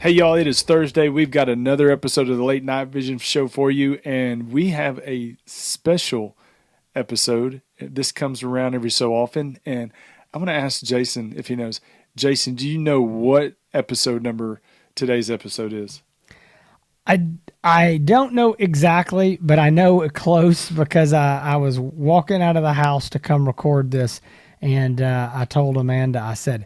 Hey, y'all, it is Thursday. We've got another episode of the Late Night Vision Show for you, and we have a special episode. This comes around every so often, and I'm going to ask Jason if he knows. Jason, do you know what episode number today's episode is? I don't know exactly, but I know it close because I was walking out of the house to come record this, and I told Amanda, I said,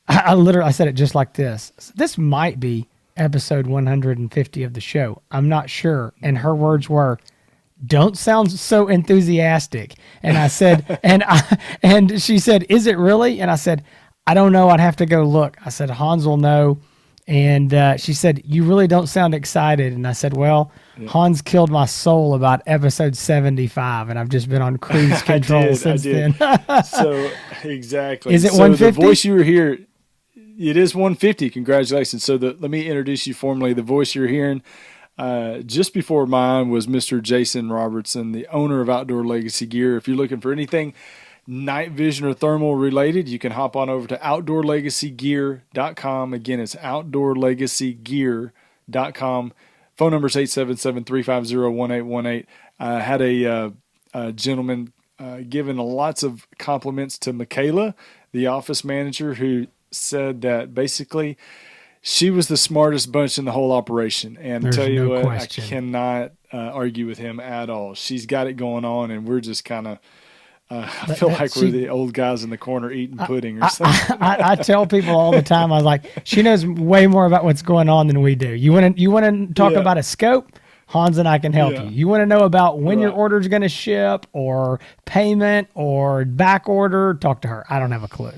I said it just like this. This might be episode 150 of the show. I'm not sure. And her words were, "Don't sound so enthusiastic." And I said, and she said, "Is it really?" And I said, "I don't know. I'd have to go look." I said, "Hans will know." And she said, "You really don't sound excited." And I said, "Well, yeah. Hans killed my soul about episode 75, and I've just been on cruise control since then." So, exactly. Is it 150? The voice you were here, it is 150. Congratulations. So let me introduce you formally. The voice you're hearing just before mine was Mr. Jason Robertson, the owner of Outdoor Legacy Gear. If you're looking for anything night vision or thermal related, you can hop on over to outdoorlegacygear.com. Again, it's outdoorlegacygear.com. Phone number is 877-350-1818. I had a gentleman giving lots of compliments to Michaela, the office manager, who said that basically she was the smartest bunch in the whole operation. And There's tell you no what, question. I cannot argue with him at all. She's got it going on, and we're just kind of I feel like we're the old guys in the corner eating pudding or something. I tell people all the time, I was like, she knows way more about what's going on than we do. You want to talk about a scope? Hans and I can help you. You want to know about when your order is going to ship or payment or back order? Talk to her. I don't have a clue.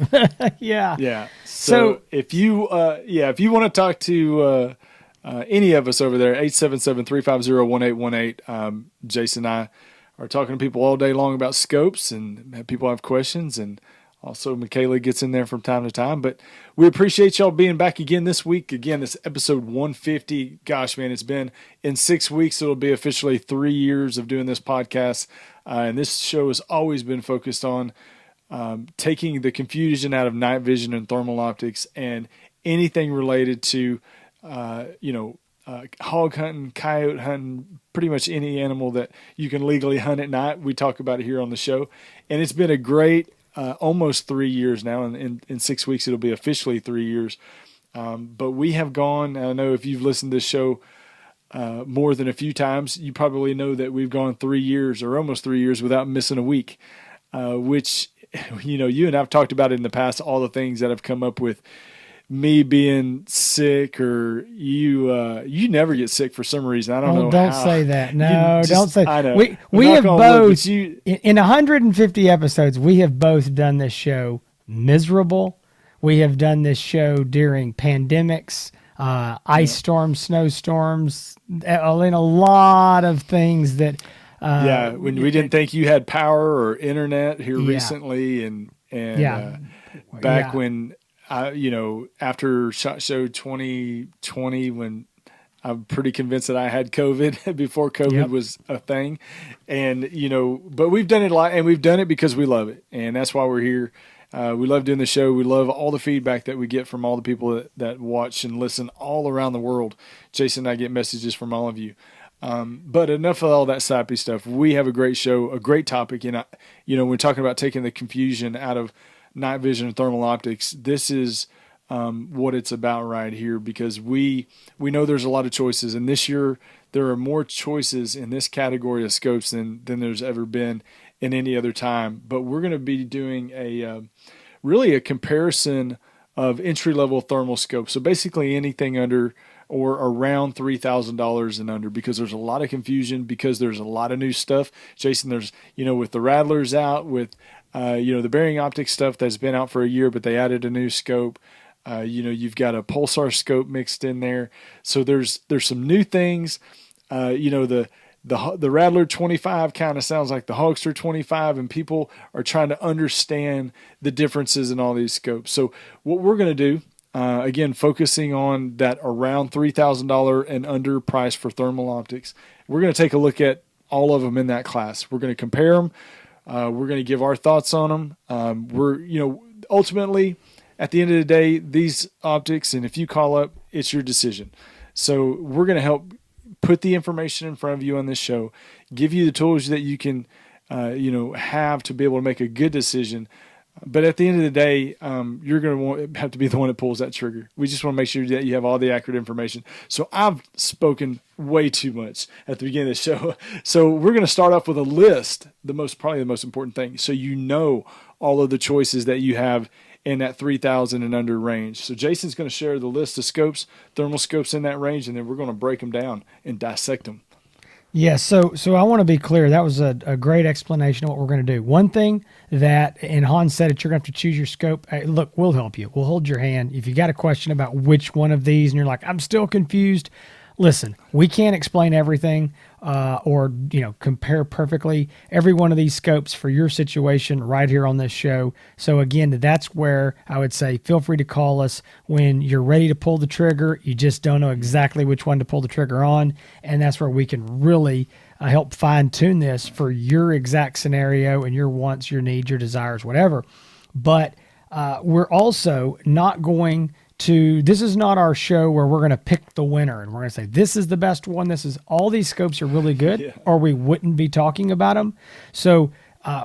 Yeah. So if you want to talk to any of us over there, 877-350-1818. Jason and I are talking to people all day long about scopes, and people have questions, and also Michaela gets in there from time to time. But we appreciate y'all being back again this week. Again, this episode 150. Gosh, man, it's been in 6 weeks. It'll be officially 3 years of doing this podcast. And this show has always been focused on taking the confusion out of night vision and thermal optics and anything related to, hog hunting, coyote hunting, pretty much any animal that you can legally hunt at night. We talk about it here on the show. And it's been a great almost 3 years now. And in 6 weeks, it'll be officially 3 years. But we have gone, I know if you've listened to this show more than a few times, you probably know that we've gone 3 years or almost 3 years without missing a week, which, you and I've talked about it in the past, all the things that have come up with me being sick, or you never get sick for some reason. I don't know. Don't say that. No, don't say. I know. We have both in 150 episodes. We have both done this show miserable. We have done this show during pandemics, ice storms, snowstorms, a lot of things that. When we didn't think you had power or internet here recently, and back when. After SHOT Show 2020, when I'm pretty convinced that I had COVID before COVID was a thing. And, but we've done it a lot, and we've done it because we love it. And that's why we're here. We love doing the show. We love all the feedback that we get from all the people that watch and listen all around the world. Jason and I get messages from all of you. But enough of all that sappy stuff. We have a great show, a great topic. And, we're talking about taking the confusion out of night vision and thermal optics. This is what it's about right here, because we know there's a lot of choices, and this year there are more choices in this category of scopes than there's ever been in any other time. But we're going to be doing a comparison of entry-level thermal scopes. So basically anything under or around $3,000 and under, because there's a lot of confusion, because there's a lot of new stuff. Jason, there's, with the Rattlers out, with the Bering Optics stuff that's been out for a year, but they added a new scope. You've got a Pulsar scope mixed in there. So there's some new things. The Rattler 25 kind of sounds like the Hogster 25, and people are trying to understand the differences in all these scopes. So what we're going to do, again, focusing on that around $3,000 and under price for thermal optics, we're going to take a look at all of them in that class. We're going to compare them. We're going to give our thoughts on them. Ultimately, at the end of the day, these optics, and if you call up, it's your decision. So we're going to help put the information in front of you on this show, give you the tools that you can, have to be able to make a good decision. But at the end of the day, you're going to have to be the one that pulls that trigger. We just want to make sure that you have all the accurate information. So I've spoken way too much at the beginning of the show. So we're going to start off with a list, probably the most important thing. So you know all of the choices that you have in that 3,000 and under range. So Jason's going to share the list of scopes, thermal scopes in that range, and then we're going to break them down and dissect them. Yeah, so I want to be clear. That was a great explanation of what we're going to do. One thing that, and Hans said it, you're going to have to choose your scope. Hey, look, we'll help you. We'll hold your hand. If you got a question about which one of these and you're like, I'm still confused, listen, we can't explain everything or compare perfectly every one of these scopes for your situation right here on this show. So again, that's where I would say feel free to call us when you're ready to pull the trigger. You just don't know exactly which one to pull the trigger on, and that's where we can really help fine tune this for your exact scenario and your wants, your needs, your desires, whatever. But we're also not going to, this is not our show where we're going to pick the winner and we're going to say, this is the best one. All these scopes are really good, or we wouldn't be talking about them. So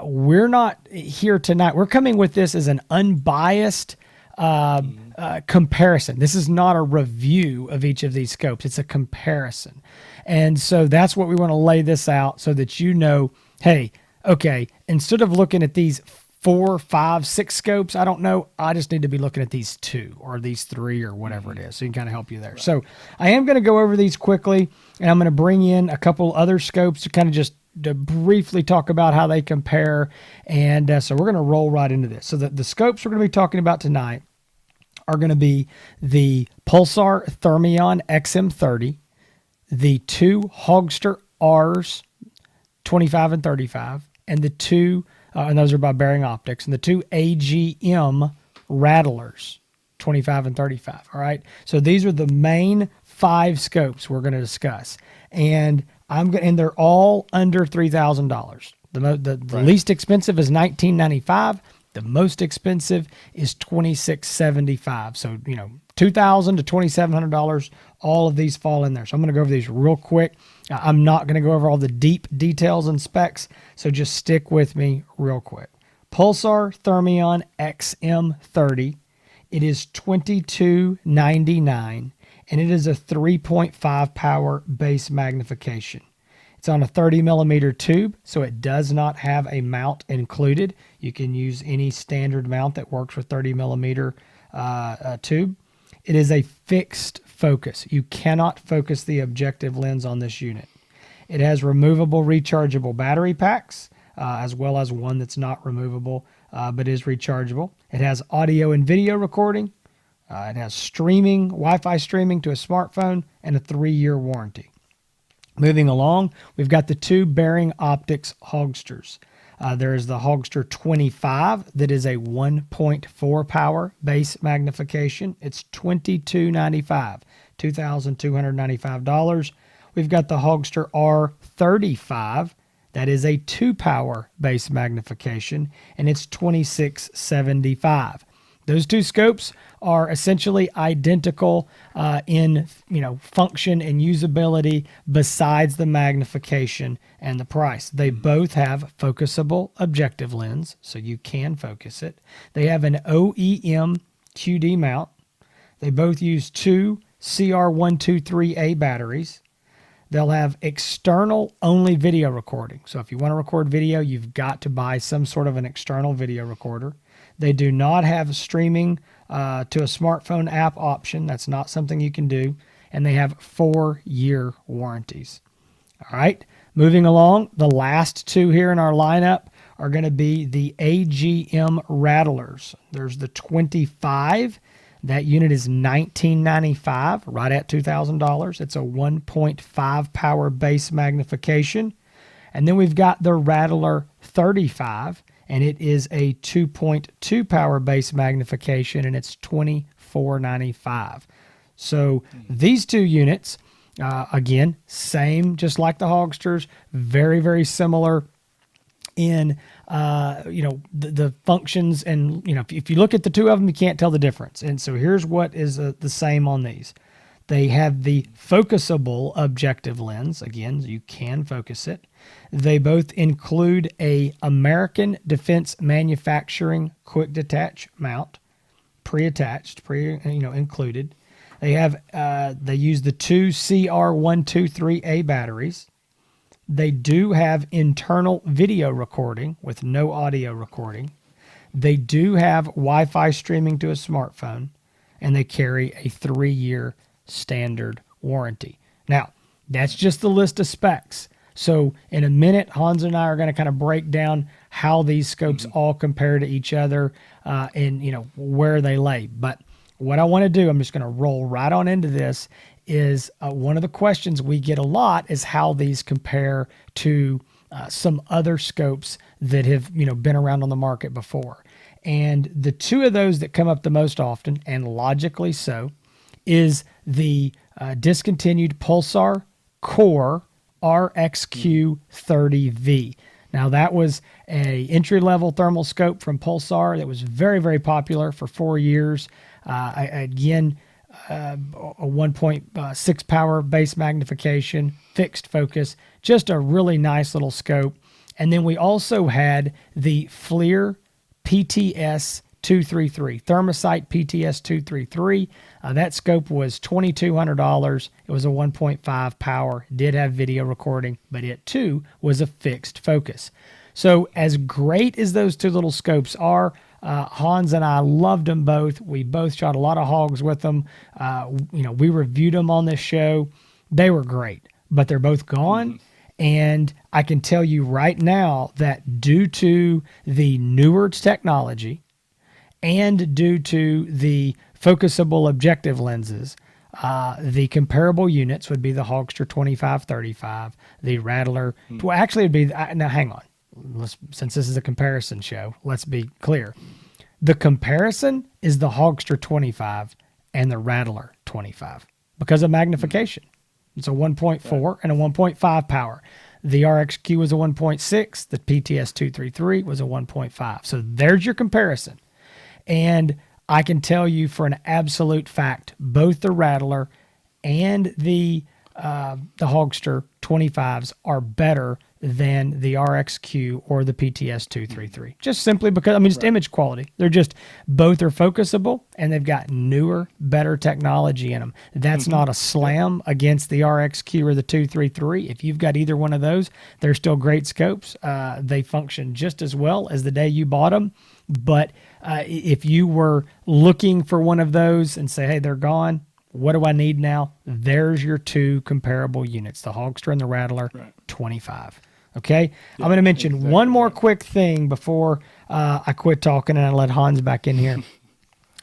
we're not here tonight. We're coming with this as an unbiased comparison. This is not a review of each of these scopes. It's a comparison. And so that's what we want to lay this out so that hey, okay, instead of looking at these 4, 5, 6 scopes, I don't know, I just need to be looking at these 2 or these 3 or whatever it is. So you can kind of help you there. Right. So I am going to go over these quickly, and I'm going to bring in a couple other scopes to kind of just to briefly talk about how they compare. And so we're going to roll right into this. So the scopes we're going to be talking about tonight are going to be the Pulsar Thermion XM30, the 2 Hogster Rs 25 and 35, and the 2 and those are by Bering Optics, and the 2 AGM Rattlers, 25 and 35. All right. So these are the main 5 scopes we're going to discuss, and they're all under $3,000. The least expensive is $1,995. The most expensive is $2,675. So $2,000 to $2,700. All of these fall in there. So I'm going to go over these real quick. I'm not going to go over all the deep details and specs, so just stick with me real quick. Pulsar Thermion XM30. It is $22.99, and it is a 3.5 power base magnification. It's on a 30 millimeter tube, so it does not have a mount included. You can use any standard mount that works with 30 millimeter tube. It is a fixed focus. You cannot focus the objective lens on this unit. It has removable rechargeable battery packs, as well as one that's not removable, but is rechargeable. It has audio and video recording. It has streaming, Wi-Fi streaming to a smartphone, and a 3-year warranty. Moving along, we've got the 2 Bering Optics Hogsters. There is the Hogster 25 that is a 1.4 power base magnification. It's $22.95, $2,295. We've got the Hogster R35 that is a 2 power base magnification, and it's $26.75. Those 2 scopes are essentially identical in function and usability besides the magnification and the price. They both have focusable objective lens, so you can focus it. They have an OEM QD mount. They both use 2 CR123A batteries. They'll have external only video recording. So if you want to record video, you've got to buy some sort of an external video recorder. They do not have streaming to a smartphone app option. That's not something you can do. And they have 4-year warranties. All right. Moving along, the last 2 here in our lineup are going to be the AGM Rattlers. There's the 25. That unit is $1,995, right at $2,000. It's a 1.5 power base magnification. And then we've got the Rattler 35, and it is a 2.2 power base magnification, and it's $24.95. So these 2 units, again, same, just like the Hogsters, very, very similar in, the functions. And, if you look at the two of them, you can't tell the difference. And so here's what is the same on these. They have the focusable objective lens. Again, you can focus it. They both include a American Defense Manufacturing quick detach mount, pre-attached, included. They have they use the two CR123A batteries. They do have internal video recording with no audio recording. They do have Wi-Fi streaming to a smartphone, and they carry a 3-year standard warranty. Now, that's just the list of specs. So in a minute, Hans and I are going to kind of break down how these scopes all compare to each other, and where they lay. But what I want to do, I'm just going to roll right on into this, is one of the questions we get a lot is how these compare to some other scopes that have been around on the market before. And the two of those that come up the most often, and logically so, is the discontinued Pulsar Core RXQ30V. Now, that was a entry-level thermal scope from Pulsar that was very, very popular for 4 years. A 1.6 power base magnification, fixed focus, just a really nice little scope. And then we also had the FLIR PTS 233, Thermosite PTS 233. That scope was $2,200. It was a 1.5 power, did have video recording, but it too was a fixed focus. So as great as those two little scopes are, Hans and I loved them both. We both shot a lot of hogs with them. We reviewed them on this show. They were great, but they're both gone. And I can tell you right now that due to the newer technology, and due to the focusable objective lenses, the comparable units would be the Hogster 25-35, the Rattler. Well, actually, it'd be now. Hang on, since this is a comparison show, let's be clear. The comparison is the Hogster 25 and the Rattler 25 because of magnification. It's a 1.4 and a 1.5 power. The RXQ was a 1.6. The PTS 233 was a 1.5. So there's your comparison. And I can tell you for an absolute fact, both the Rattler and the Hogster 25s are better than the RXQ or the PTS 233. Just simply because, just image quality. They're just, both are focusable and they've got newer, better technology in them. That's not a slam against the RXQ or the 233. If you've got either one of those, they're still great scopes. They function just as well as the day you bought them. But if you were looking for one of those and say, hey, they're gone, what do I need now? There's your two comparable units, the Hogster and the Rattler 25. Okay? Yeah, I'm going to mention one more quick thing before I quit talking and I let Hans back in here.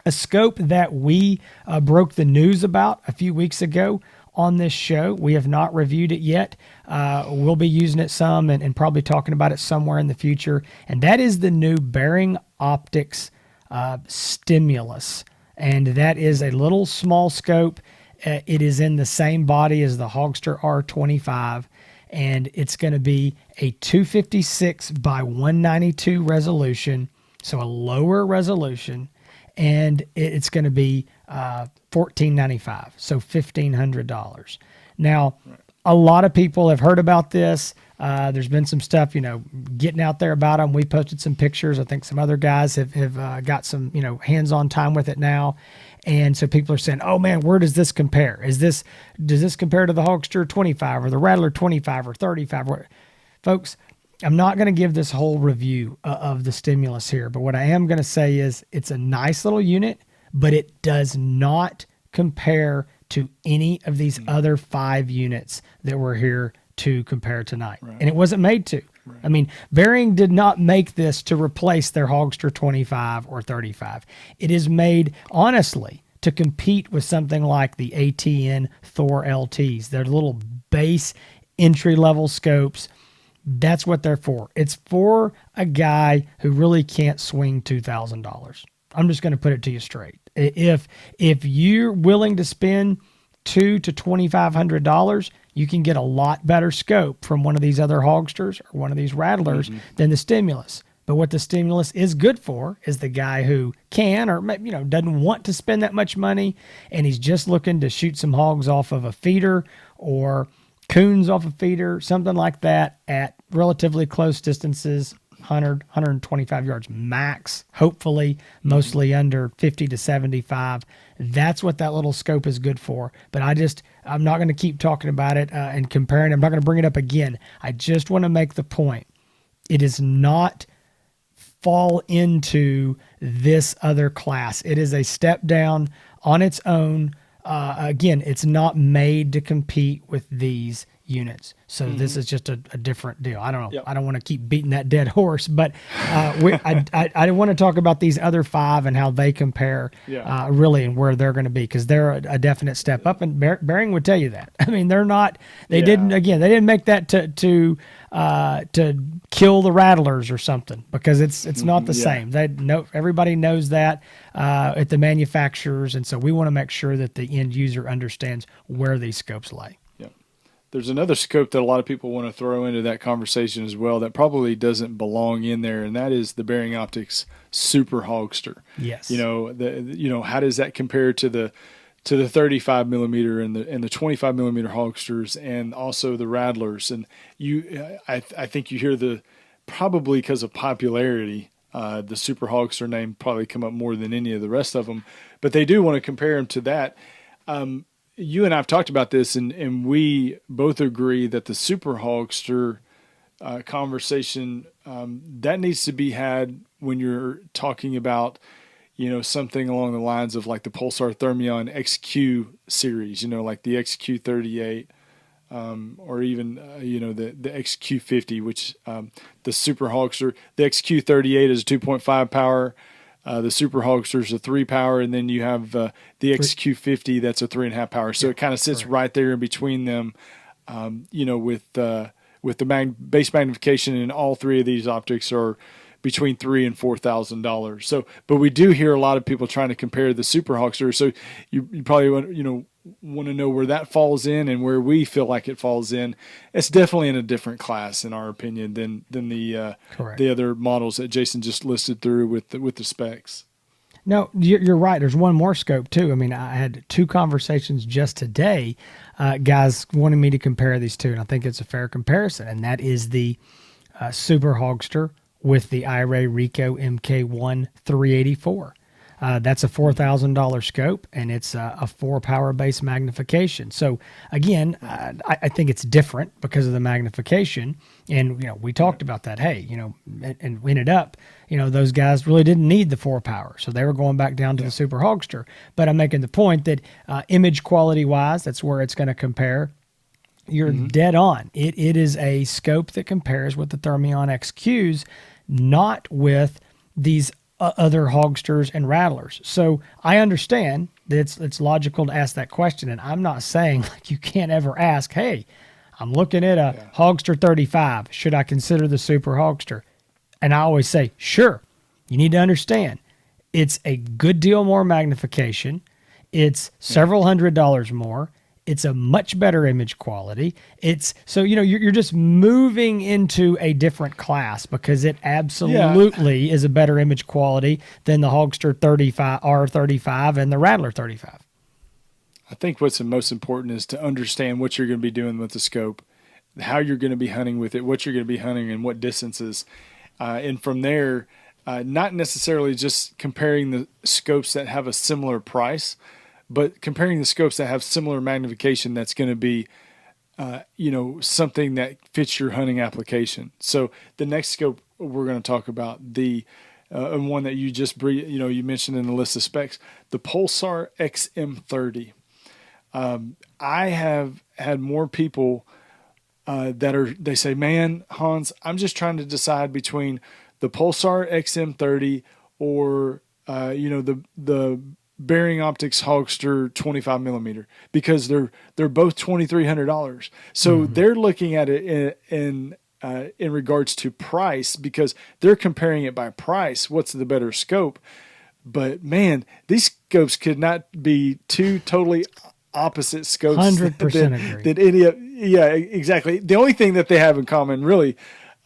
A scope that we broke the news about a few weeks ago on this show. We have not reviewed it yet. We'll be using it some and probably talking about it somewhere in the future. And that is the new Bering Optics Stimulus. And that is a little small scope. It is in the same body as the Hogster R25. And it's going to be a 256 by 192 resolution. So a lower resolution. And it's going to be $1,495, so $1,500. Now, a lot of people have heard about this. There's been some stuff, getting out there about them. We posted some pictures. I think some other guys have got some, hands-on time with it now. And so people are saying, oh man, where does this compare? Does this compare to the Hogster 25 or the Rattler 25 or 35? Folks, I'm not going to give this whole review of the Stimulus here, but what I am going to say is it's a nice little unit, but it does not compare to any of these other 5 units that we're here to compare tonight. Right. And it wasn't made to. Right. Bering did not make this to replace their Hogster 25 or 35. It is made, honestly, to compete with something like the ATN Thor LTs. They're little base entry-level scopes. That's what they're for. It's for a guy who really can't swing $2,000. I'm just going to put it to you straight. If you're willing to spend $2,000 to $2,500, you can get a lot better scope from one of these other Hogsters or one of these Rattlers than the Stimulus. But what the Stimulus is good for is the guy who can or doesn't want to spend that much money, and he's just looking to shoot some hogs off of a feeder or coons off a feeder, something like that at relatively close distances, 100, 125 yards max, hopefully, mostly under 50 to 75. That's what that little scope is good for. But I'm not going to keep talking about it and comparing. I'm not going to bring it up again. I just want to make the point. It is not fall into this other class. It is a step down on its own. Again, it's not made to compete with these units. So this is just a different deal. I don't know. Yep. I don't want to keep beating that dead horse, but I want to talk about these other 5 and how they compare really and where they're going to be, because they're a definite step up. And Bering would tell you that. I mean, they're not. They didn't make that to kill the Rattlers or something, because it's not the same. Everybody knows that at the manufacturers, and so we want to make sure that the end user understands where these scopes lay. There's another scope that a lot of people want to throw into that conversation as well that probably doesn't belong in there, and that is the Bering Optics Super Hogster. Yes. How does that compare to the 35 millimeter and the 25 millimeter Hogsters, and also the Rattlers? And I think you hear probably because of popularity, the Super Hogster name probably come up more than any of the rest of them, but they do want to compare them to that. You and I have talked about this, and we both agree that the Super Hogster conversation, that needs to be had when you're talking about, something along the lines of like the Pulsar Thermion XQ series, like the XQ38, or even, the XQ50, which the Super Hogster, the XQ38 is 2.5 power. The Super Hogster is a 3 power, and then you have the XQ50 that's a 3.5 power. So it kind of sits right there in between them, with the base magnification, and all 3 of these optics are between $3,000 and $4,000. So, but we do hear a lot of people trying to compare the Super Hogster. So you probably want to know where that falls in and where we feel like it falls in. It's definitely in a different class, in our opinion, than the other models that Jason just listed through with the specs. No, you're right. There's one more scope too. I mean, I had 2 conversations just today, guys wanting me to compare these 2, and I think it's a fair comparison, and that is the Super Hogster with the iRay Ricoh MK1 384. That's a $4,000 scope, and it's a 4 power base magnification. So again, I think it's different because of the magnification. And, we talked about that. Hey, and we ended up, those guys really didn't need the 4 power. So they were going back down to the Super Hogster. But I'm making the point that image quality wise, that's where it's going to compare. You're dead on. It is a scope that compares with the Thermion XQs, not with these other Hogsters and Rattlers. So I understand that it's logical to ask that question, and I'm not saying like you can't ever ask, hey, I'm looking at a Hogster 35. Should I consider the Super Hogster? And I always say, sure. You need to understand, it's a good deal more magnification. It's several $100s more. It's a much better image quality. It's so, you're just moving into a different class because it absolutely is a better image quality than the Hogster 35 R35 and the Rattler 35. I think what's the most important is to understand what you're going to be doing with the scope, how you're going to be hunting with it, what you're going to be hunting and what distances. And from there, not necessarily just comparing the scopes that have a similar price, but comparing the scopes that have similar magnification that's going to be, something that fits your hunting application. So the next scope we're going to talk about, the one that you just you mentioned in the list of specs, the Pulsar XM30. I have had more people they say, man, Hans, I'm just trying to decide between the Pulsar XM30 or the Bering Optics Hogster 25 millimeter, because they're both $2,300. So they're looking at it in regards to price, because they're comparing it by price. What's the better scope? But man, these scopes could not be 2 totally opposite scopes. 100% agree. That any of Yeah, exactly. The only thing that they have in common really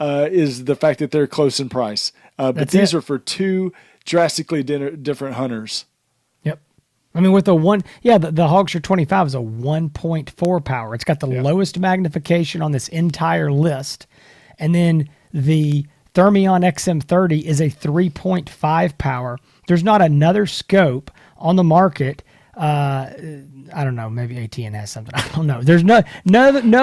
is the fact that they're close in price. But these are for two drastically different hunters. Yep. I mean, with the Hogster 25 is a 1.4 power. It's got the lowest magnification on this entire list. And then the Thermion XM30 is a 3.5 power. There's not another scope on the market. I don't know. Maybe ATN has something. I don't know. There's no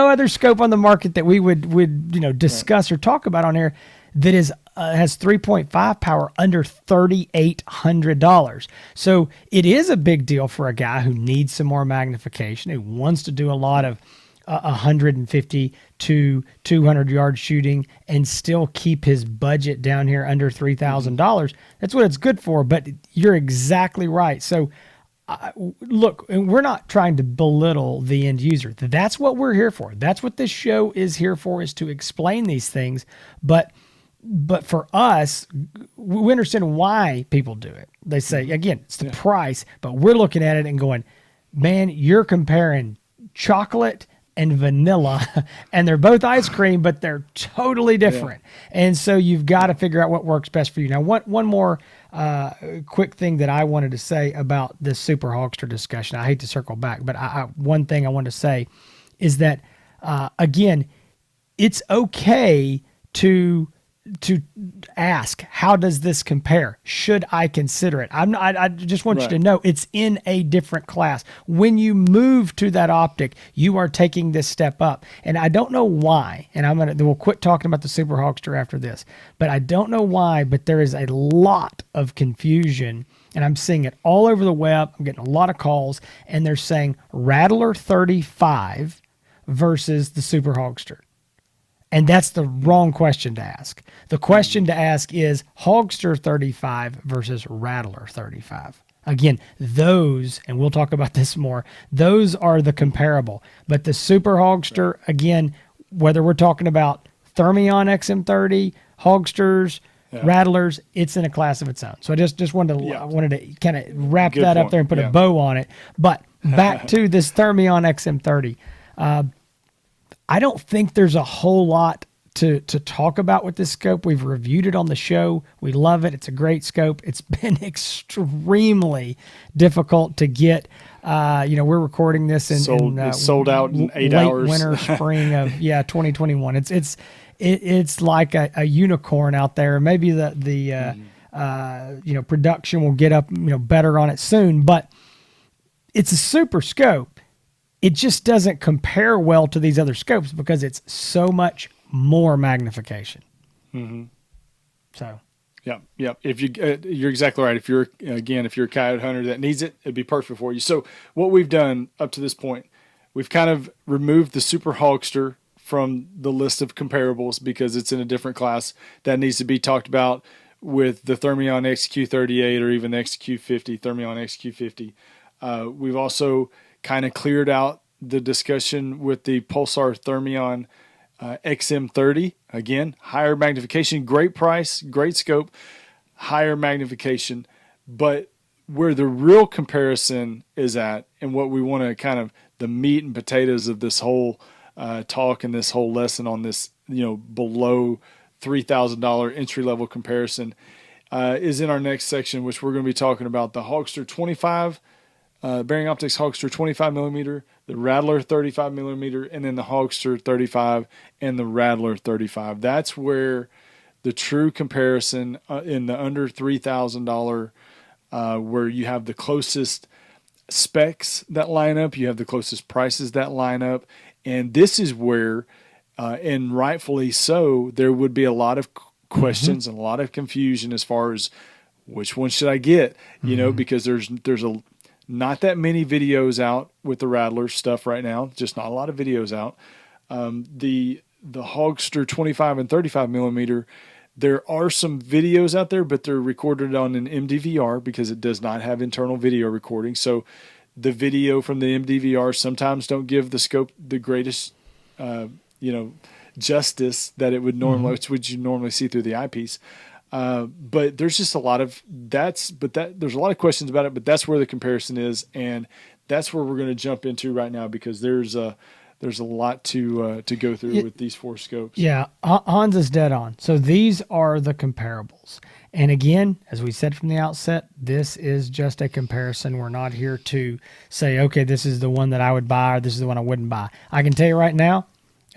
other scope on the market that we would discuss or talk about on here that is has 3.5 power under $3,800. So it is a big deal for a guy who needs some more magnification, who wants to do a lot of 150 to 200 yard shooting and still keep his budget down here under $3,000. That's what it's good for. But you're exactly right. So look, we're not trying to belittle the end user. That's what we're here for. That's what this show is here for, is to explain these things. But for us, we understand why people do it. They say, again, it's the price, but we're looking at it and going, man, you're comparing chocolate and vanilla, and they're both ice cream, but they're totally different. Yeah. And so you've got to figure out what works best for you. Now, one more quick thing that I wanted to say about this Super Hogster discussion. I hate to circle back, but one thing I wanted to say is that, again, it's okay to ask, how does this compare? Should I consider it? I just want you to know it's in a different class. When you move to that optic, you are taking this step up. And I don't know why, and we'll quit talking about the Super Hogster after this, but I don't know why, but there is a lot of confusion, and I'm seeing it all over the web. I'm getting a lot of calls, and they're saying Rattler 35 versus the Super Hogster. And that's the wrong question to ask. The question to ask is Hogster 35 versus Rattler 35. Again, those, and we'll talk about this more, those are the comparable. But the Super Hogster, again, whether we're talking about Thermion XM30, Hogsters, Rattlers, it's in a class of its own. So I just wanted to kind of wrap that up there and put a bow on it. But back to this Thermion XM30. I don't think there's a whole lot to talk about with this scope. We've reviewed it on the show. We love it. It's a great scope. It's been extremely difficult to get. We're recording this in sold out in 8 hours. Winter, spring of 2021. It's like a unicorn out there. Maybe the production will get up better on it soon. But it's a super scope. It just doesn't compare well to these other scopes because it's so much more magnification. Mm-hmm. So, yeah. If you're exactly right. If you're a coyote hunter that needs it, it'd be perfect for you. So, what we've done up to this point, we've kind of removed the Super Hogster from the list of comparables because it's in a different class that needs to be talked about with the Thermion XQ38 or even the XQ50, Thermion XQ50. We've also kind of cleared out the discussion with the Pulsar Thermion XM30. Again, higher magnification, great price, great scope, higher magnification. But where the real comparison is at, and what we want to kind of the meat and potatoes of this whole talk and this whole lesson on this, below $3,000 entry level comparison is in our next section, which we're going to be talking about the Hogster 25. Bering Optics Hogster 25 millimeter, the Rattler 35 millimeter, and then the Hogster 35 and the Rattler 35. That's where the true comparison in the under $3,000, where you have the closest specs that line up, you have the closest prices that line up, and this is where, and rightfully so, there would be a lot of questions and a lot of confusion as far as which one should I get, because there's not that many videos out with the Rattler stuff right now. Just not a lot of videos out. The Hogster 25 and 35 millimeter, there are some videos out there, but they're recorded on an MDVR because it does not have internal video recording. So the video from the MDVR sometimes don't give the scope the greatest, justice that it would normally, which you normally see through the eyepiece. But there's just a lot of there's a lot of questions about it, but that's where the comparison is. And that's where we're going to jump into right now, because there's there's a lot to go through with these 4 scopes. Yeah, Hans is dead on. So these are the comparables. And again, as we said from the outset, this is just a comparison. We're not here to say, okay, this is the one that I would buy or this is the one I wouldn't buy. I can tell you right now,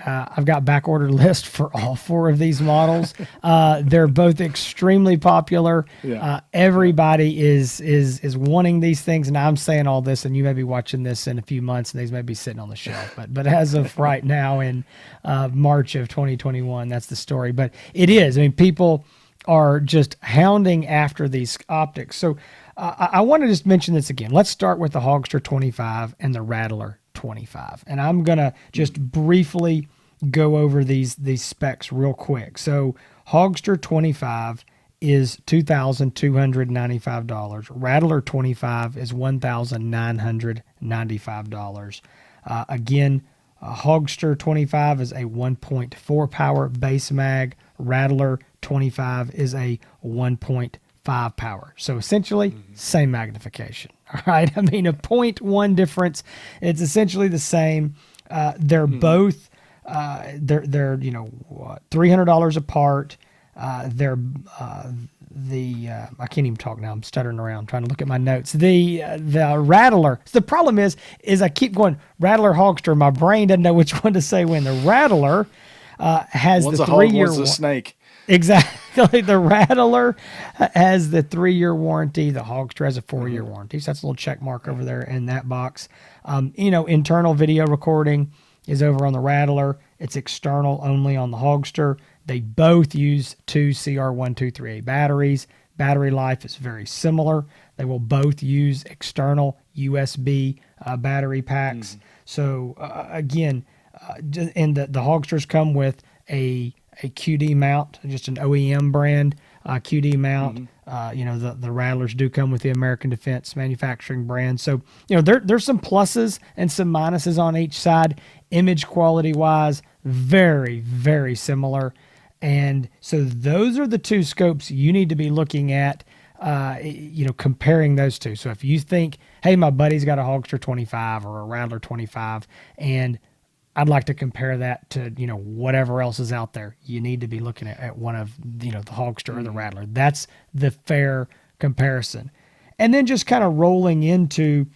I've got back order list for all 4 of these models. They're both extremely popular. Yeah. Everybody is wanting these things, and I'm saying all this, and you may be watching this in a few months, and these may be sitting on the shelf. But as of right now, in March of 2021, that's the story. But it is. I mean, people are just hounding after these optics. So I want to just mention this again. Let's start with the Hogster 25 and the Rattler 25. And I'm going to just briefly go over these specs real quick. So Hogster 25 is $2,295. Rattler 25 is $1,995. Again, Hogster 25 is a 1.4 power base mag. Rattler 25 is a 1.5 power. So essentially, same magnification. All right. I mean, a 0.1 difference. It's essentially the same. They're both, they're $300 apart. They're, I can't even talk now. I'm stuttering around trying to look at my notes. The Rattler. The problem is I keep going Rattler, Hogster. My brain doesn't know which one to say when. The Rattler has one's the a 3-year. One's a snake. Exactly. The Rattler has the 3-year warranty. The Hogster has a 4-year warranty. So that's a little check mark over there in that box. Internal video recording is over on the Rattler. It's external only on the Hogster. They both use 2 CR123A batteries. Battery life is very similar. They will both use external USB battery packs. So again, and the Hogsters come with a QD mount, just an OEM brand QD mount. The Rattlers do come with the American Defense Manufacturing brand. So, there's some pluses and some minuses on each side. Image quality wise, very, very similar. And so those are the 2 scopes you need to be looking at, comparing those 2. So if you think, hey, my buddy's got a Hogster 25 or a Rattler 25, and I'd like to compare that to, whatever else is out there, you need to be looking at one of, the Hogster or the Rattler. That's the fair comparison. And then just kind of rolling into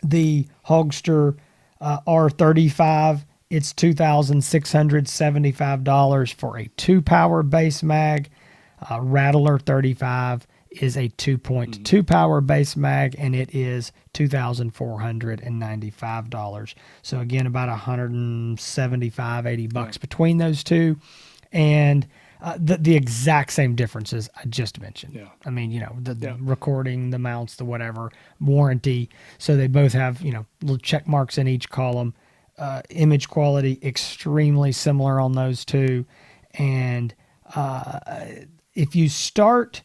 the Hogster R35, it's $2,675 for a 2-power base mag. Rattler 35 is a 2.2 power base mag, and it is $2,495. So again, about $175-$80 between those 2, and the exact same differences I just mentioned. Yeah. I mean, the recording, the mounts, the whatever, warranty. So they both have little check marks in each column. Image quality extremely similar on those 2, and if you start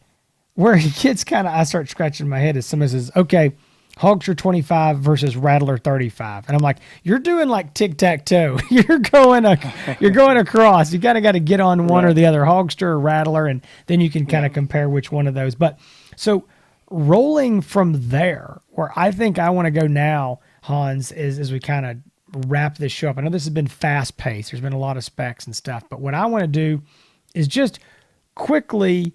where it gets I start scratching my head as somebody says, okay, Hogster 25 versus Rattler 35. And I'm like, you're doing like tic-tac-toe. You're going across. You kind of got to get on one or the other, Hogster or Rattler, and then you can kind of compare which one of those. But so rolling from there, where I think I want to go now, Hans, is as we kind of wrap this show up. I know this has been fast-paced. There's been a lot of specs and stuff. But what I want to do is just quickly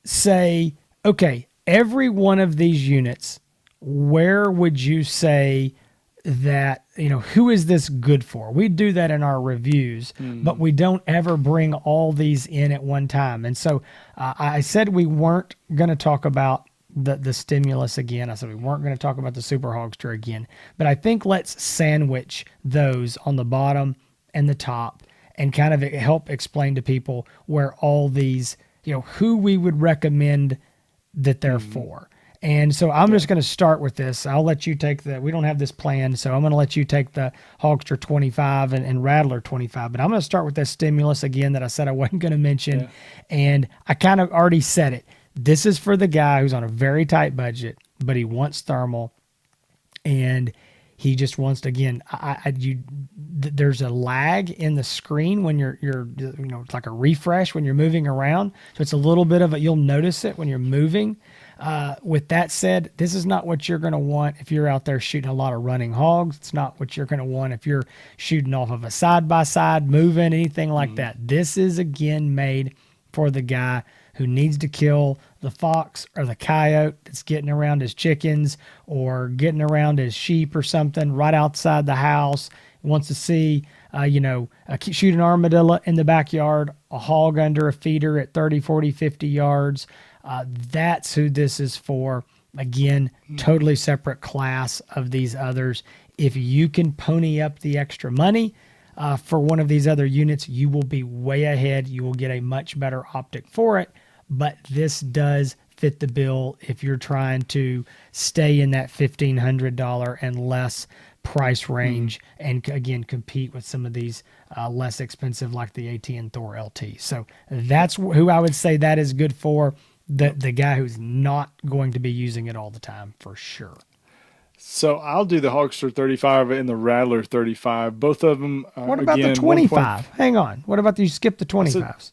say, okay, every one of these units, where would you say that, who is this good for? We do that in our reviews, but we don't ever bring all these in at one time. And so I said we weren't going to talk about the stimulus again. I said we weren't going to talk about the Super Hogster again, but I think let's sandwich those on the bottom and the top and kind of help explain to people where all these, who we would recommend that they're for. And so I'm just going to start with this. I'll let you take we don't have this planned, so I'm going to let you take the Hogster 25 and Rattler 25. But I'm going to start with that stimulus again that I said I wasn't going to mention. Yeah. And I kind of already said it. This is for the guy who's on a very tight budget, but he wants thermal. And he just wants to, again, there's a lag in the screen when you're it's like a refresh when you're moving around. So it's a little bit of you'll notice it when you're moving. With that said, this is not what you're going to want if you're out there shooting a lot of running hogs. It's not what you're going to want if you're shooting off of a side-by-side, moving, anything like that. This is, again, made for the guy who needs to kill the fox or the coyote that's getting around his chickens or getting around his sheep or something right outside the house, wants to see, shoot an armadillo in the backyard, a hog under a feeder at 30, 40, 50 yards. That's who this is for. Again, totally separate class of these others. If you can pony up the extra money for one of these other units, you will be way ahead. You will get a much better optic for it. But this does fit the bill if you're trying to stay in that $1,500 and less price range and, again, compete with some of these less expensive like the AT&T Thor LT. So that's who I would say that is good for. The guy who's not going to be using it all the time, for sure. So I'll do the Hogster 35 and the Rattler 35. Both of them. What about the 25? Hang on. What about you skip the 25s?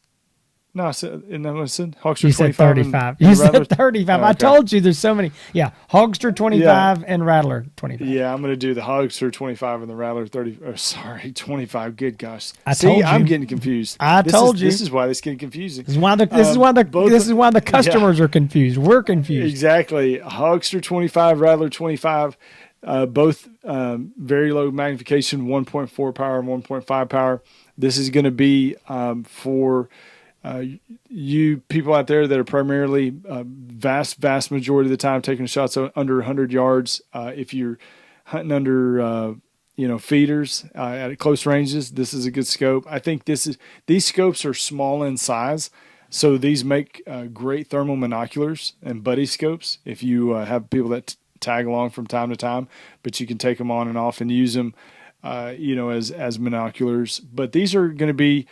No, I said, Hogster you 25. Said 35. You said 35. Okay. I told you there's so many. Yeah, Hogster 25 and Rattler 25. Yeah, I'm going to do the Hogster 25 and the Rattler 25. Good gosh. See, I'm getting confused. I told you. This is why this is getting confusing. This is why the customers are confused. We're confused. Exactly. Hogster 25, Rattler 25. Both very low magnification, 1.4 power and 1.5 power. This is going to be for you people out there that are primarily vast majority of the time taking shots under 100 yards. If you're hunting under feeders at close ranges, this is a good scope. I think these scopes are small in size, so these make great thermal monoculars and buddy scopes. If you have people that tag along from time to time, but you can take them on and off and use them, as monoculars. But these are going to be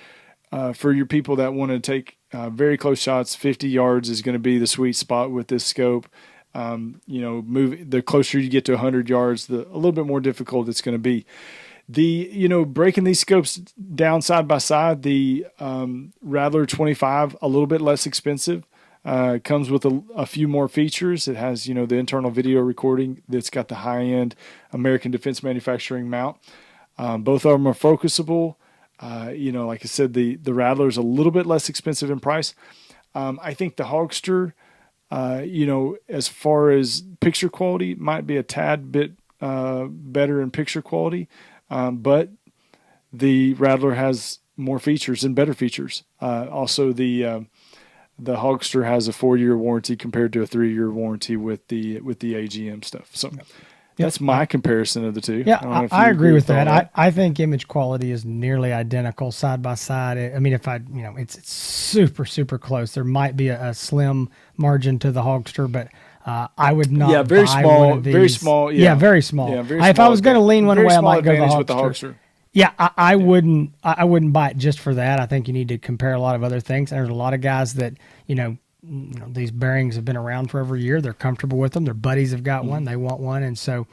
for your people that want to take very close shots. 50 yards is going to be the sweet spot with this scope. The closer you get to 100 yards, a little bit more difficult it's going to be. Breaking these scopes down side by side, the Rattler 25, a little bit less expensive. Comes with a few more features. It has, the internal video recording that's got the high-end American Defense Manufacturing mount. Both of them are focusable. Like I said, the Rattler is a little bit less expensive in price. I think the Hogster, as far as picture quality, might be a tad bit better in picture quality, but the Rattler has more features and better features. Also, the Hogster has a 4-year warranty compared to a 3-year warranty with the AGM stuff. So. That's my comparison of the two. Yeah, I agree with that. I think image quality is nearly identical side by side. I mean, it's super, super close. There might be a slim margin to the Hogster, but I would not. Yeah, very small. Very small. Yeah, very small. Yeah, very small. If I was going to lean one way, I might go with the Hogster. Yeah, I wouldn't buy it just for that. I think you need to compare a lot of other things. There's a lot of guys that these bearings have been around for every year. They're comfortable with them. Their buddies have got one. They want one. And so,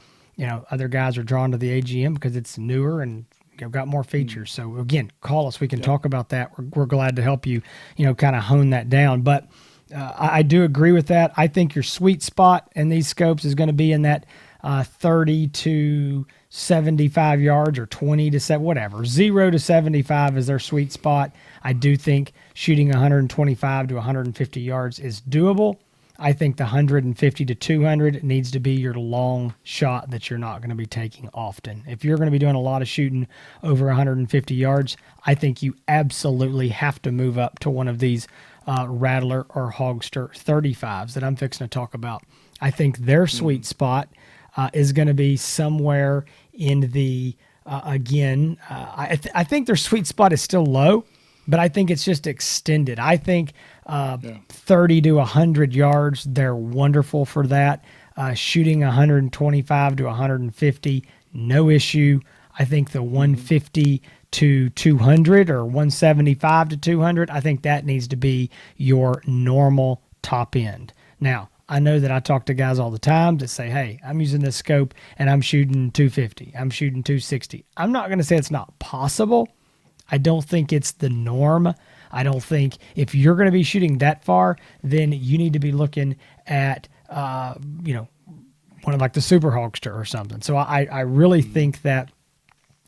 other guys are drawn to the AGM because it's newer and got more features. So again, call us. We can talk about that. We're glad to help you, kind of hone that down. But I do agree with that. I think your sweet spot in these scopes is going to be in that 30 to 75 yards or 20 to 7, whatever. 0 to 75 is their sweet spot. I do think shooting 125 to 150 yards is doable. I think the 150 to 200 needs to be your long shot that you're not going to be taking often. If you're going to be doing a lot of shooting over 150 yards, I think you absolutely have to move up to one of these Rattler or Hogster 35s that I'm fixing to talk about. I think their sweet spot is going to be somewhere in the, I think their sweet spot is still low, but I think it's just extended. I think 30 to 100 yards, they're wonderful for that. Shooting 125 to 150, no issue. I think the 150 to 200 or 175 to 200, I think that needs to be your normal top end. Now, I know that I talk to guys all the time that say, hey, I'm using this scope and I'm shooting 250. I'm shooting 260. I'm not going to say it's not possible. I don't think it's the norm. I don't think if you're going to be shooting that far, then you need to be looking at you know, one of like the Super Hogster or something. So I really think that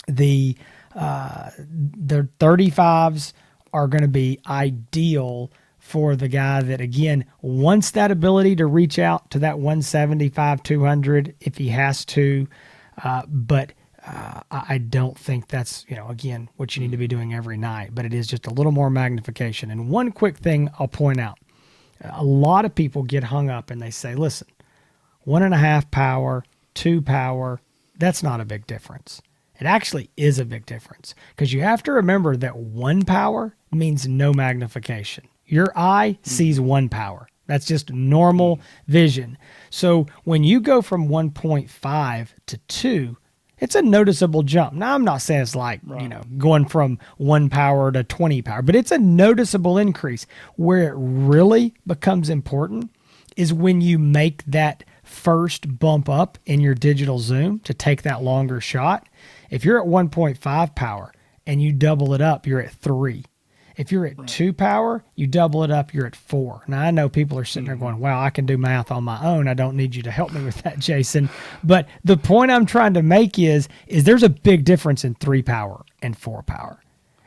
the 35s are going to be ideal for the guy that, again, wants that ability to reach out to that 175, 200 if he has to. But I don't think that's, you know, again, what you need to be doing every night, but it is just a little more magnification. And one quick thing I'll point out, a lot of people get hung up and they say, listen, 1.5 power, 2 power, that's not a big difference. It actually is a big difference, because you have to remember that 1 power means no magnification. Your eye sees 1 power. That's just normal vision. So when you go from 1.5 to 2, it's a noticeable jump. Now, I'm not saying it's like, you know, going from 1 power to 20 power, but it's a noticeable increase. Where it really becomes important is when you make that first bump up in your digital zoom to take that longer shot. If you're at 1.5 power and you double it up, you're at 3. If you're at 2 power, you double it up, you're at 4. Now, I know people are sitting there going, wow, I can do math on my own. I don't need you to help me with that, Jason. But the point I'm trying to make is there's a big difference in 3 power and 4 power.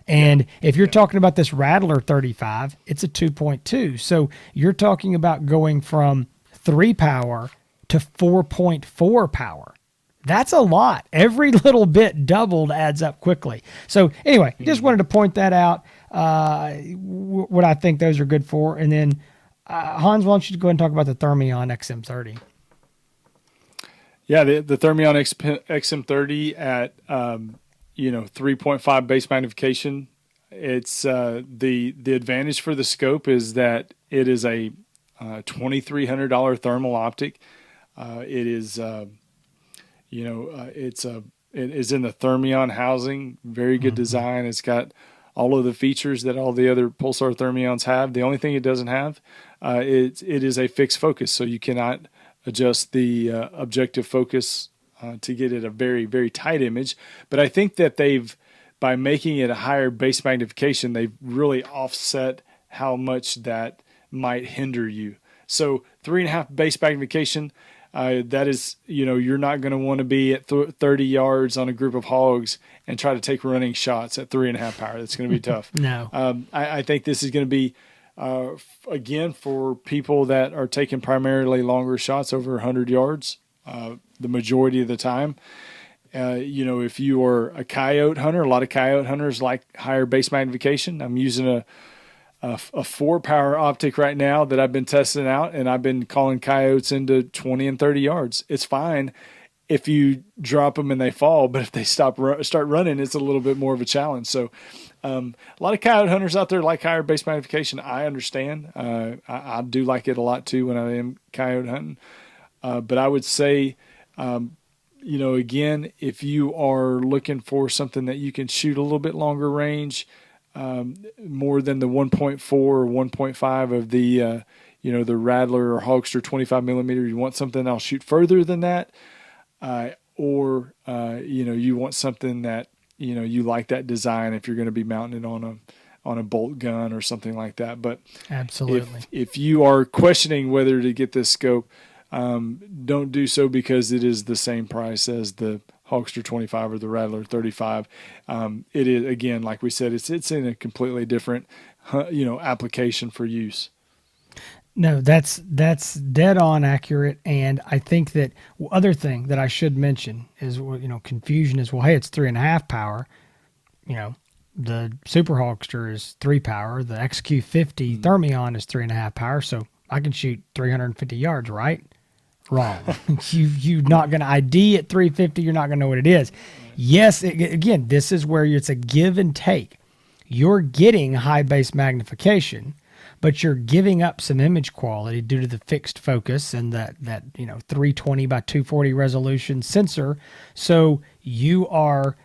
And if you're talking about this Rattler 35, it's a 2.2. So you're talking about going from 3 power to 4.4 power. That's a lot. Every little bit doubled adds up quickly. So anyway, just wanted to point that out, what I think those are good for. And then, Hans, why don't you go ahead and talk about the Thermion XM30? Yeah, the Thermion XM30 at 3.5 base magnification. It's the advantage for the scope is that it is a $2,300 thermal optic. It is it is in the Thermion housing. Very good design. It's got all of the features that all the other Pulsar Thermions have. The only thing it doesn't have, it is a fixed focus, so you cannot adjust the objective focus to get it a very, very tight image. But I think that by making it a higher base magnification, they've really offset how much that might hinder you. So 3.5 base magnification, that is, you're not going to want to be at 30 yards on a group of hogs and try to take running shots at 3.5 power. That's going to be tough. No. I think this is going to be, again, for people that are taking primarily longer shots over 100 yards, the majority of the time. If you are a coyote hunter, a lot of coyote hunters like higher base magnification. I'm using a 4 power optic right now that I've been testing out, and I've been calling coyotes into 20 and 30 yards. It's fine if you drop them and they fall, but if they start running, it's a little bit more of a challenge. So a lot of coyote hunters out there like higher base magnification. I understand. I do like it a lot too when I am coyote hunting. But I would say, again, if you are looking for something that you can shoot a little bit longer range, more than the 1.4 or 1.5 of the, the Rattler or Hogster 25 millimeter, you want something that'll shoot further than that. Or you want something that, you like that design if you're going to be mounting it on a bolt gun or something like that. But absolutely, if you are questioning whether to get this scope, don't do so because it is the same price as the Hogster 25 or the Rattler 35. It is, again, like we said, it's in a completely different, application for use. No, that's dead on accurate. And I think that other thing that I should mention is, confusion is, well, hey, it's 3.5 power. The Super Hogster is 3 power. The XQ50 Thermion is 3.5 power. So I can shoot 350 yards, right? Wrong. You're not going to ID at 350. You're not going to know what it is. Yes, again, this is where it's a give and take. You're getting high base magnification, but you're giving up some image quality due to the fixed focus and that 320 by 240 resolution sensor. So you are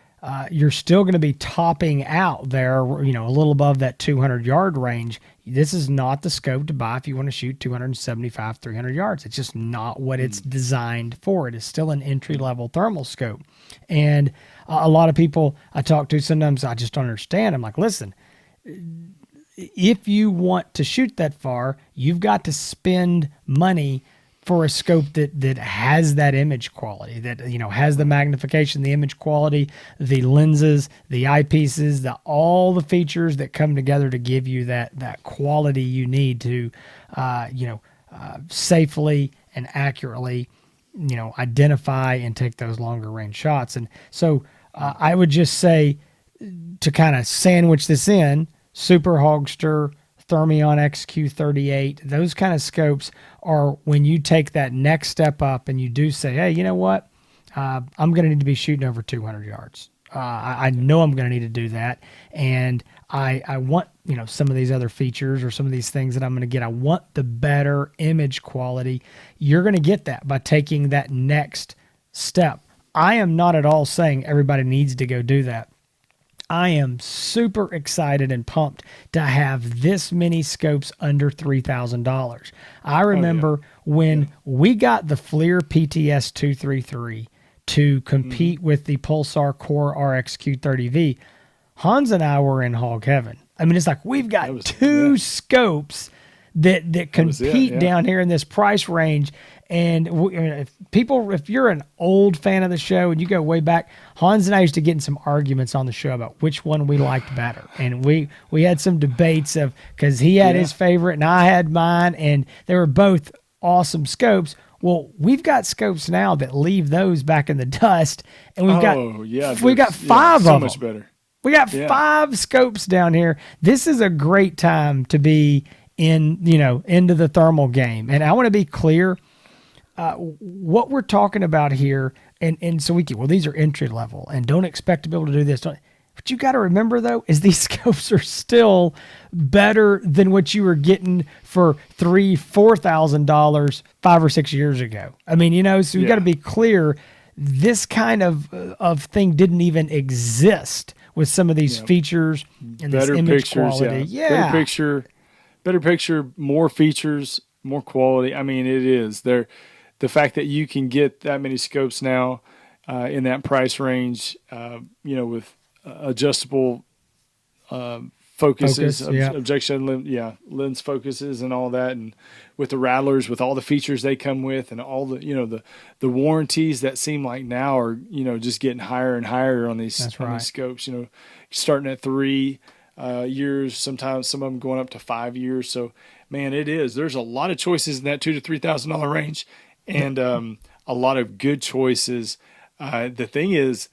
you're still going to be topping out there, a little above that 200 yard range. This is not the scope to buy if you want to shoot 275, 300 yards. It's just not what it's designed for. It is still an entry-level thermal scope. And a lot of people I talk to, sometimes I just don't understand. I'm like, listen, if you want to shoot that far, you've got to spend money for a scope that has that image quality, that has the magnification, the image quality, the lenses, the eyepieces, all the features that come together to give you that quality you need to safely and accurately identify and take those longer range shots. And so I would just say, to kind of sandwich this in, Super Hogster, Thermion XQ38, those kind of scopes are when you take that next step up and you do say, hey, you know what? I'm going to need to be shooting over 200 yards. I know I'm going to need to do that. And I want, some of these other features or some of these things that I'm going to get. I want the better image quality. You're going to get that by taking that next step. I am not at all saying everybody needs to go do that. I am super excited and pumped to have this many scopes under $3,000. I remember when we got the FLIR PTS 233 to compete with the Pulsar Core RXQ30V, Hans and I were in hog heaven. I mean, it's like we've got two scopes that compete down here in this price range. And if you're an old fan of the show and you go way back, Hans and I used to get in some arguments on the show about which one we liked better. And we had some debates of, because he had his favorite and I had mine, and they were both awesome scopes. Well, we've got scopes now that leave those back in the dust, and we've got five of them. So much better. We got 5 scopes down here. This is a great time to be into the thermal game. And I want to be clear. What we're talking about here, and so these are entry level, and don't expect to be able to do this. What you got to remember though is these scopes are still better than what you were getting for $3,000-$4,000 5 or 6 years ago. I mean, so you got to be clear. This kind of thing didn't even exist with some of these features and better this image quality. Better picture, more features, more quality. I mean, it is there. The fact that you can get that many scopes now in that price range, with adjustable focuses, lens focuses and all that, and with the Rattlers, with all the features they come with, and all the the warranties that seem like now are just getting higher and higher on these, these scopes. Starting at 3 years, sometimes some of them going up to 5 years. So, man, there's a lot of choices in that $2,000 to $3,000 range. And a lot of good choices. The thing is,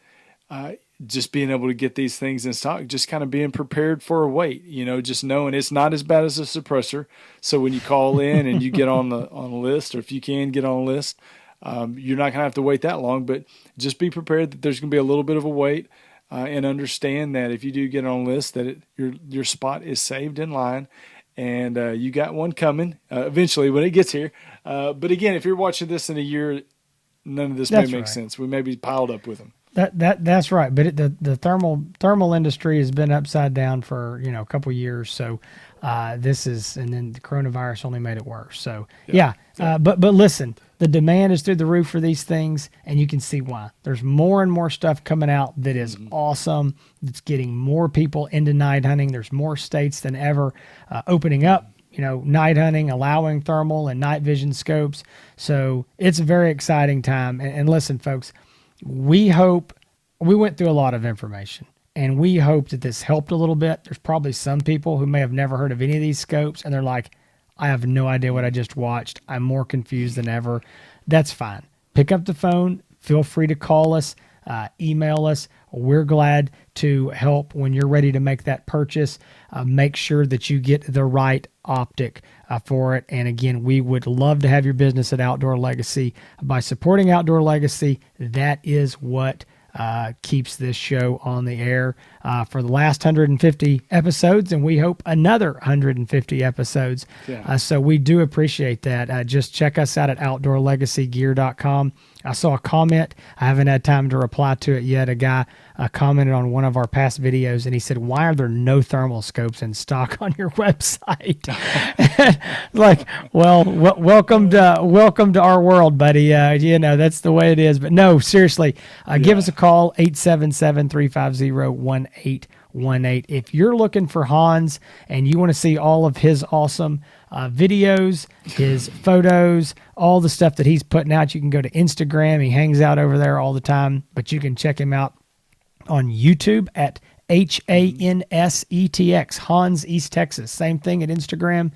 just being able to get these things in stock, just kind of being prepared for a wait. Just knowing it's not as bad as a suppressor. So when you call in and you get on a list, or if you can get on a list, you're not gonna have to wait that long. But just be prepared that there's gonna be a little bit of a wait, and understand that if you do get on a list, that your spot is saved in line. And you got one coming eventually when it gets here. But again, if you're watching this in a year, none of this may make sense. We may be piled up with them. That's right. But the thermal industry has been upside down for a couple of years. So and then the coronavirus only made it worse. So but listen, the demand is through the roof for these things, and you can see why. There's more and more stuff coming out that is awesome. It's getting more people into night hunting. There's more states than ever opening up, night hunting, allowing thermal and night vision scopes. So it's a very exciting time. And listen, folks, we went through a lot of information, and we hope that this helped a little bit. There's probably some people who may have never heard of any of these scopes, and they're like, I have no idea what I just watched. I'm more confused than ever. That's fine. Pick up the phone. Feel free to call us, email us. We're glad to help when you're ready to make that purchase. Make sure that you get the right optic for it. And again, we would love to have your business at Outdoor Legacy. By supporting Outdoor Legacy, that is what keeps this show on the air for the last 150 episodes, and we hope another 150 episodes. So we do appreciate that. Just check us out at outdoorlegacygear.com. I saw a comment. I haven't had time to reply to it yet. A guy commented on one of our past videos, and he said, "Why are there no thermal scopes in stock on your website?" Like, well, welcome to our world, buddy. That's the way it is. But no, seriously, give us a call, 877-350-18 If you're looking for Hans and you want to see all of his awesome videos, his photos, all the stuff that he's putting out, you can go to Instagram. He hangs out over there all the time, but you can check him out on YouTube at HANSETX, Hans East Texas. Same thing at Instagram.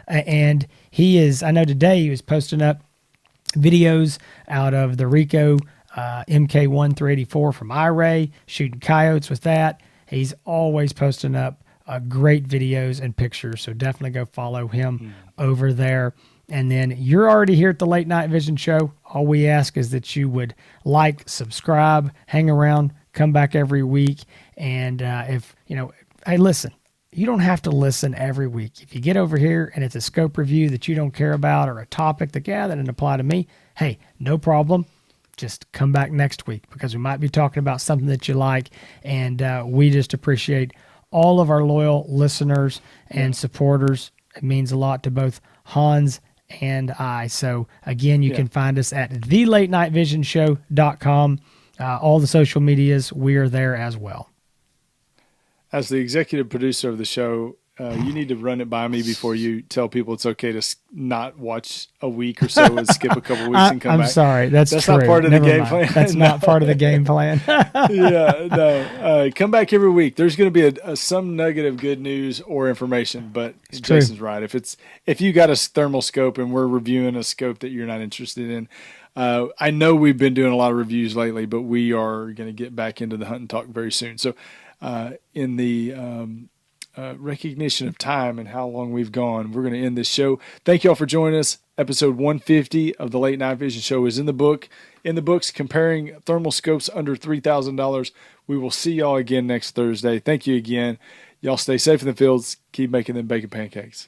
And he is, I know today he was posting up videos out of the Rico MK1 from iRay, shooting coyotes with that. He's always posting up great videos and pictures, so definitely go follow him over there. And then you're already here at the Late Night Vision Show. All we ask is that you would like, subscribe, hang around, come back every week. And if, hey, listen, you don't have to listen every week. If you get over here and it's a scope review that you don't care about or a topic that didn't apply to me, hey, no problem. Just come back next week because we might be talking about something that you like. And we just appreciate all of our loyal listeners and supporters. It means a lot to both Hans and I. So again, you can find us at thelatenightvision.show.com. All the social medias, we are there as well. As the executive producer of the show, you need to run it by me before you tell people it's okay to not watch a week or so and skip a couple weeks and come back. I'm sorry. That's true. Not part of Never the game mind. plan. That's not part of the game plan. Come back every week. There's going to be some nugget of good news or information, but Jason's right. If you got a thermal scope and we're reviewing a scope that you're not interested in, I know we've been doing a lot of reviews lately, but we are going to get back into the hunt and talk very soon. So in the recognition of time and how long we've gone, we're going to end this show. Thank you all for joining us. Episode 150 of the Late Night Vision Show is in the books, comparing thermal scopes under $3,000. We will see y'all again next Thursday. Thank you again. Y'all stay safe in the fields. Keep making them bacon pancakes.